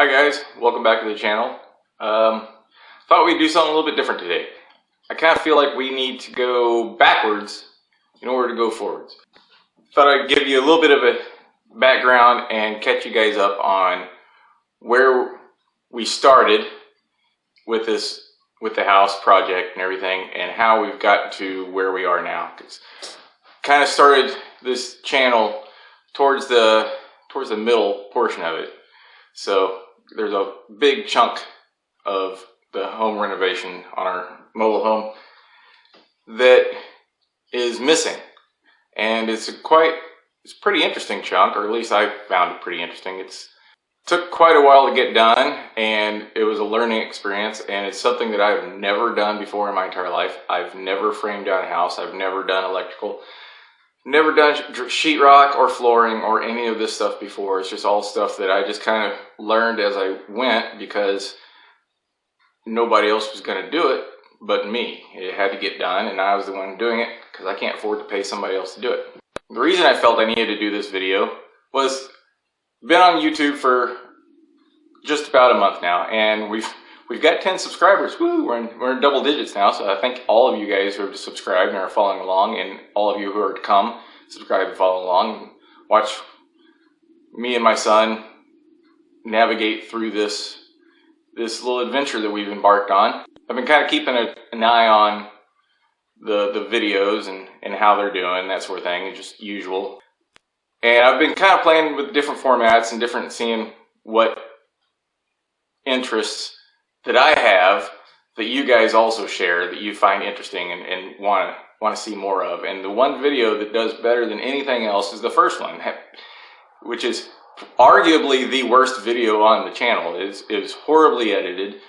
Hi guys, welcome back to the channel. Thought we'd do something a little bit different today. I kind of feel like we need to go backwards in order to go forwards. Thought I'd give you a little bit of a background and catch you guys up on where we started with the house project and everything, and how we've gotten to where we are now. Because kind of started this channel towards the middle portion of it. So there's a big chunk of the home renovation on our mobile home that is missing, and it's a pretty interesting chunk, or at least I found it pretty interesting. It took quite a while to get done, and it was a learning experience, and it's something that I've never done before in my entire life. I've never framed down a house. I've never done electrical. Never done sheetrock or flooring or any of this stuff before. It's just all stuff that I just kind of learned as I went, because nobody else was going to do it but me. It had to get done, and I was the one doing it because I can't afford to pay somebody else to do it. The reason I felt I needed to do this video was been on YouTube for just about a month now, and we've got 10 subscribers. Woo! We're in double digits now, so I thank all of you guys who have subscribed and are following along, and all of you who are to come, subscribe and follow along, and watch me and my son navigate through this little adventure that we've embarked on. I've been kind of keeping an eye on the videos and how they're doing, that sort of thing, just usual. And I've been kind of playing with different formats and seeing what interests that I have that you guys also share, that you find interesting and want to see more of. And the one video that does better than anything else is the first one, which is arguably the worst video on the channel. It's horribly edited.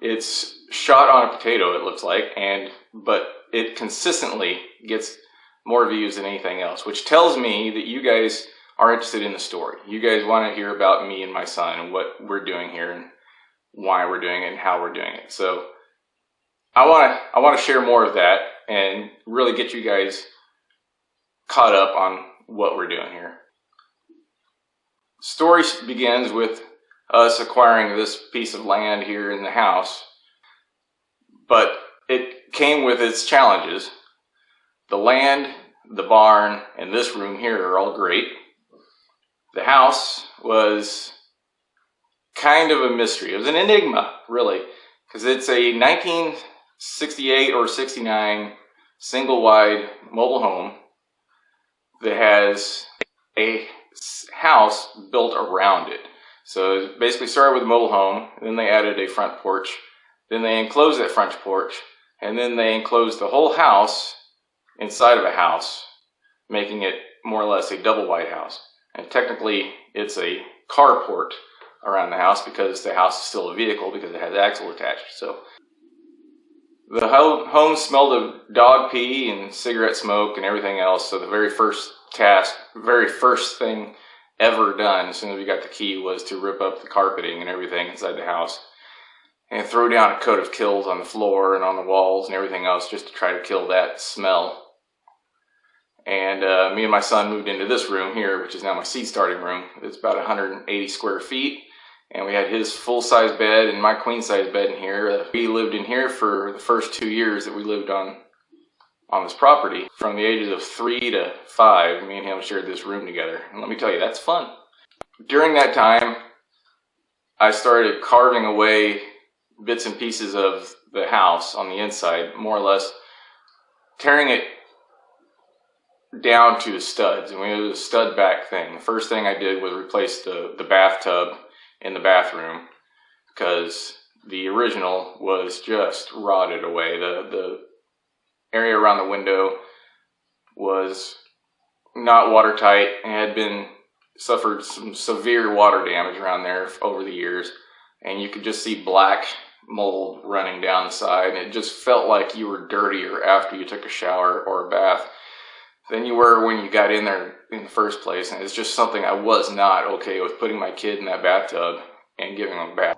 It's shot on a potato, it looks like, but it consistently gets more views than anything else, which tells me that you guys are interested in the story. You guys want to hear about me and my son and what we're doing here and why we're doing it and how we're doing it. So I want to share more of that and really get you guys caught up on what we're doing here. Story begins with us acquiring this piece of land here in the house, but it came with its challenges. The land, the barn, and this room here are all great. The house was kind of a mystery. It was an enigma, really, because it's a 1968 or 69 single-wide mobile home that has a house built around it. So it basically started with a mobile home, then they added a front porch, then they enclosed that front porch, and then they enclosed the whole house inside of a house, making it more or less a double-wide house. And technically, it's a carport around the house, because the house is still a vehicle because it has axle attached. So the home smelled of dog pee and cigarette smoke and everything else. So the very first thing ever done as soon as we got the key was to rip up the carpeting and everything inside the house and throw down a coat of Kills on the floor and on the walls and everything else, just to try to kill that smell. And me and my son moved into this room here, which is now my seed starting room. It's about 180 square feet. And we had his full-size bed and my queen-size bed in here. We lived in here for the first 2 years that we lived on this property. From the ages of 3 to 5, me and him shared this room together. And let me tell you, that's fun. During that time, I started carving away bits and pieces of the house on the inside, more or less tearing it down to the studs. And we had a stud back thing. The first thing I did was replace the bathtub in the bathroom, because the original was just rotted away. The area around the window was not watertight and had suffered some severe water damage around there over the years, and you could just see black mold running down the side, and it just felt like you were dirtier after you took a shower or a bath than you were when you got in there in the first place. And it's just something I was not okay with, putting my kid in that bathtub and giving him a bath.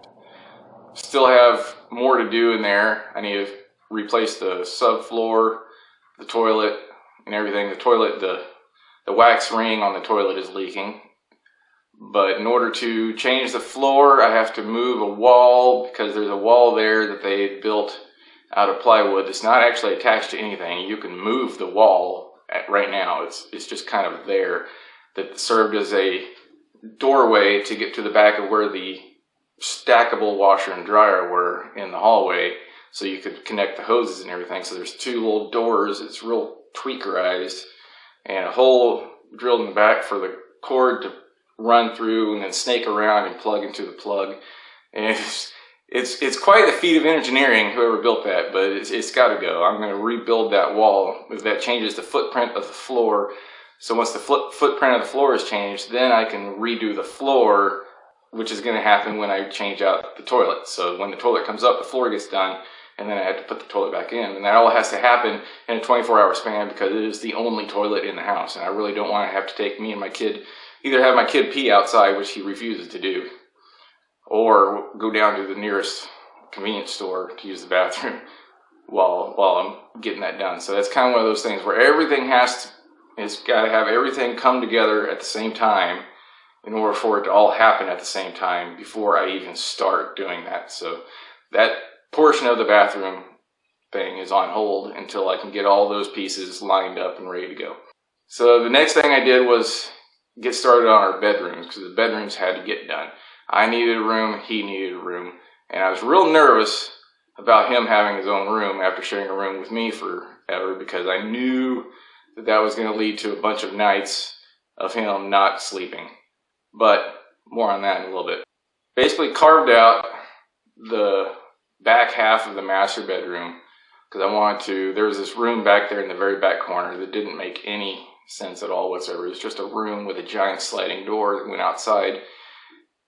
Still have more to do in there. I need to replace the subfloor, the toilet, and everything. The toilet, the wax ring on the toilet is leaking. But in order to change the floor, I have to move a wall, because there's a wall there that they had built out of plywood that's not actually attached to anything. You can move the wall right now. It's just kind of there, that served as a doorway to get to the back of where the stackable washer and dryer were in the hallway, so you could connect the hoses and everything. So there's two little doors. It's real tweakerized, and a hole drilled in the back for the cord to run through and then snake around and plug into the plug. And it's quite the feat of engineering, whoever built that, but it's got to go. I'm going to rebuild that wall. That changes the footprint of the floor. So once the footprint of the floor is changed, then I can redo the floor, which is going to happen when I change out the toilet. So when the toilet comes up, the floor gets done, and then I have to put the toilet back in. And that all has to happen in a 24-hour span, because it is the only toilet in the house. And I really don't want to have to take me and my kid, either have my kid pee outside, which he refuses to do, or go down to the nearest convenience store to use the bathroom while I'm getting that done. So that's kind of one of those things where everything it's got to have everything come together at the same time in order for it to all happen at the same time before I even start doing that. So that portion of the bathroom thing is on hold until I can get all those pieces lined up and ready to go. So the next thing I did was get started on our bedrooms, because the bedrooms had to get done. I needed a room, he needed a room, and I was real nervous about him having his own room after sharing a room with me forever, because I knew that was going to lead to a bunch of nights of him not sleeping. But more on that in a little bit. Basically carved out the back half of the master bedroom, because I wanted to, there was this room back there in the very back corner that didn't make any sense at all whatsoever. It was just a room with a giant sliding door that went outside,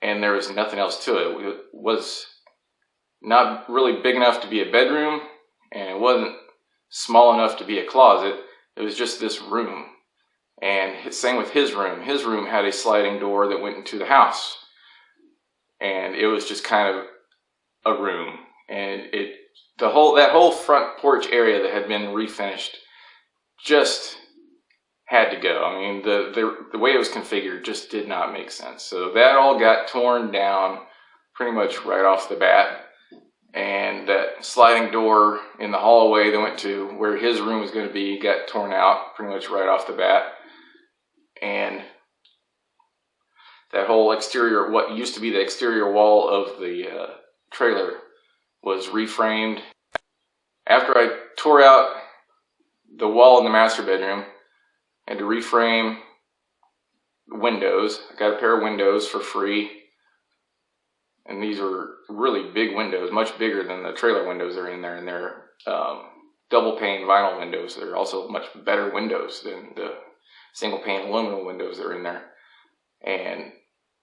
and there was nothing else to it. It was not really big enough to be a bedroom, and it wasn't small enough to be a closet. It was just this room. And same with his room. His room had a sliding door that went into the house, and it was just kind of a room. And that whole front porch area that had been refinished just had to go. I mean, the way it was configured just did not make sense. So that all got torn down pretty much right off the bat. And that sliding door in the hallway that went to where his room was going to be got torn out pretty much right off the bat. And that whole exterior, what used to be the exterior wall of the trailer, was reframed. After I tore out the wall in the master bedroom, I had to reframe windows. I got a pair of windows for free. And these are really big windows, much bigger than the trailer windows that are in there. And they're double pane vinyl windows. They're also much better windows than the single pane aluminum windows that are in there. And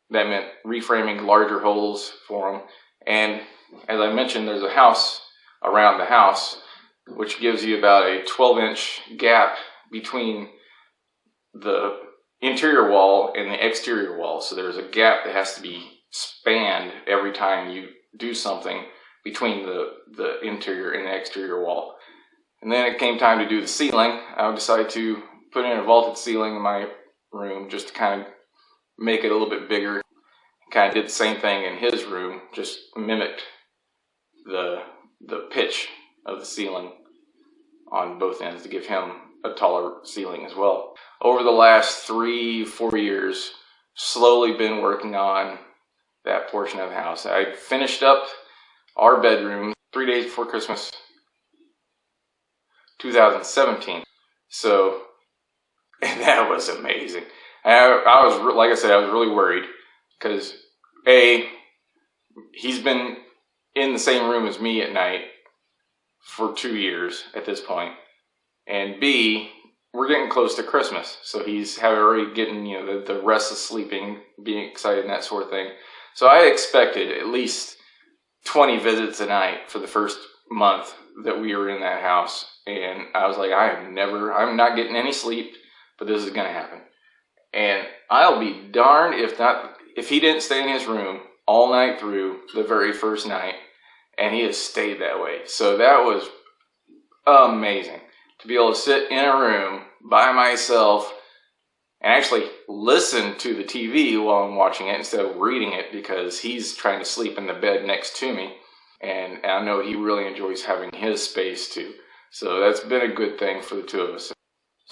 that meant reframing larger holes for them. And as I mentioned, there's a house around the house, which gives you about a 12-inch gap between the interior wall and the exterior wall. So there's a gap that has to be spanned every time you do something between the interior and the exterior wall. And then it came time to do the ceiling. I decided to put in a vaulted ceiling in my room just to kind of make it a little bit bigger. Kind of did the same thing in his room, just mimicked the pitch of the ceiling on both ends to give him a taller ceiling as well. Over the last 3-4 years, slowly been working on that portion of the house. I finished up our bedroom 3 days before Christmas 2017. So, and that was amazing. I was, like I said, I was really worried because he's been in the same room as me at night for 2 years at this point, and B, we're getting close to Christmas, so he's already getting, you know, the restless sleeping, being excited and that sort of thing. So I expected at least 20 visits a night for the first month that we were in that house, and I was like, I'm not getting any sleep, but this is going to happen. And I'll be darned if he didn't stay in his room all night through the very first night, and he has stayed that way. So that was amazing to be able to sit in a room by myself. And actually, listen to the TV while I'm watching it instead of reading it, because he's trying to sleep in the bed next to me. And I know he really enjoys having his space too. So that's been a good thing for the two of us.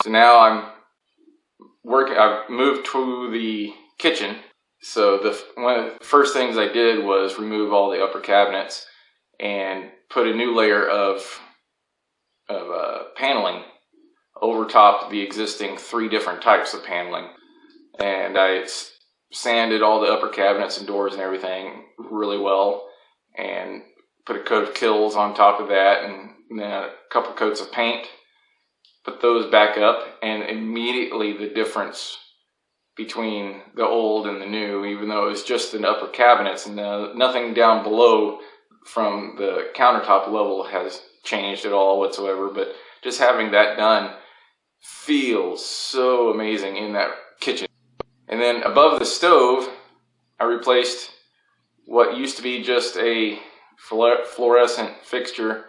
So now I've moved to the kitchen. So one of the first things I did was remove all the upper cabinets and put a new layer of paneling over top of the existing 3 different types of paneling. And I sanded all the upper cabinets and doors and everything really well, and put a coat of Kills on top of that, and then a couple coats of paint. Put those back up, and immediately the difference between the old and the new, even though it was just the upper cabinets and nothing down below from the countertop level has changed at all whatsoever, but just having that done feels so amazing in that kitchen. And then above the stove, I replaced what used to be just a fluorescent fixture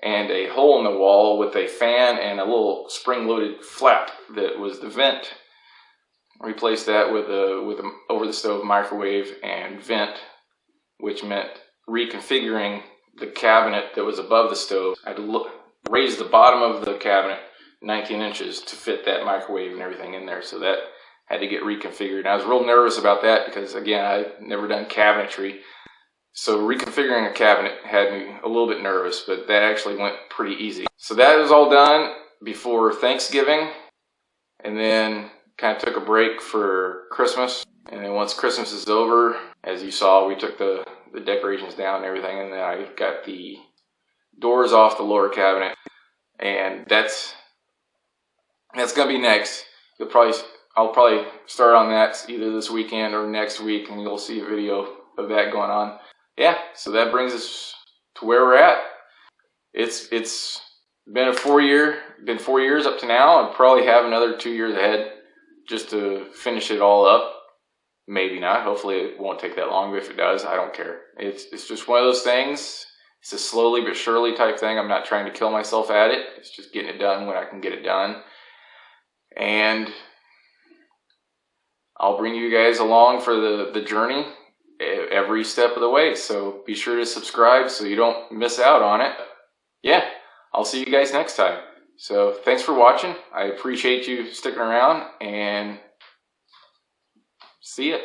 and a hole in the wall with a fan and a little spring-loaded flap that was the vent. I replaced that with a over-the-stove microwave and vent, which meant reconfiguring the cabinet that was above the stove. I had to raise the bottom of the cabinet 19 inches to fit that microwave and everything in there, so that had to get reconfigured. And I was real nervous about that because, again, I've never done cabinetry. So reconfiguring a cabinet had me a little bit nervous, but that actually went pretty easy. So that was all done before Thanksgiving, and then kind of took a break for Christmas. And then once Christmas is over, as you saw, we took the decorations down and everything, and then I got the doors off the lower cabinet, and that's gonna be next. I'll probably start on that either this weekend or next week, and you'll see a video of that going on. Yeah, so that brings us to where we're at. It's been 4 years up to now, and probably have another 2 years ahead just to finish it all up. Maybe not. Hopefully it won't take that long, but if it does, I don't care. It's just one of those things. It's a slowly but surely type thing. I'm not trying to kill myself at it. It's just getting it done when I can get it done. And I'll bring you guys along for the journey every step of the way. So be sure to subscribe so you don't miss out on it. Yeah, I'll see you guys next time. So thanks for watching. I appreciate you sticking around, and see ya.